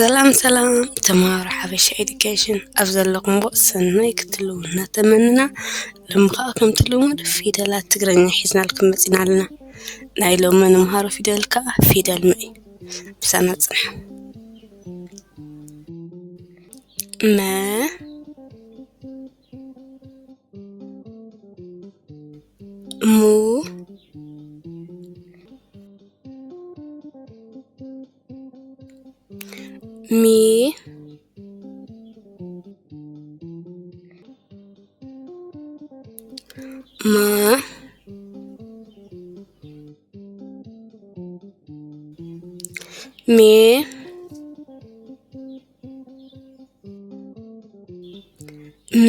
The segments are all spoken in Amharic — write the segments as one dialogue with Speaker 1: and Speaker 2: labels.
Speaker 1: ሰላም ተማሃሮ ሓበሻ ኤዱኬሽን ኣብ ዘለኹም ሰናይ ክትህልው እናተመንና ሎሚ ከዓ ከምቲ ልሙድ ፊደላት ትግርኛ ሒዝናልኩም መፂና ኣለና። ናይ ሎሚ ንመሃሮ ፊደል ከዓ ፊደል ም እዩ። ብሳና ፅንሑ መ ሙ ሚ ማ ሜ ም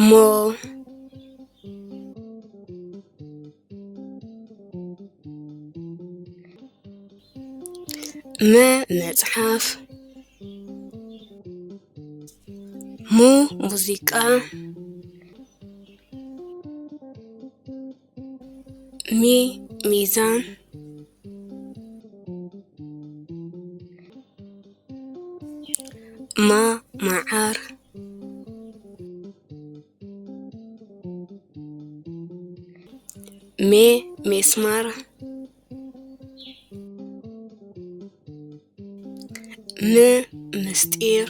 Speaker 1: ሞ መጽሐፍ ሙዚቃ ሚዛን መዓር ሜስማር ምስጢር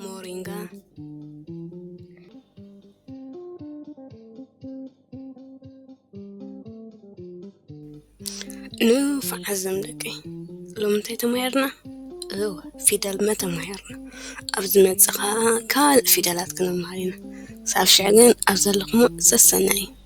Speaker 1: ሞሪንጋ فعزم دقي لو متى تمهرنا فيدال ما تمهرنا أبزمت سخا كال فيدالات كنا مهارينا صار شعرين أبزل لكم سسناي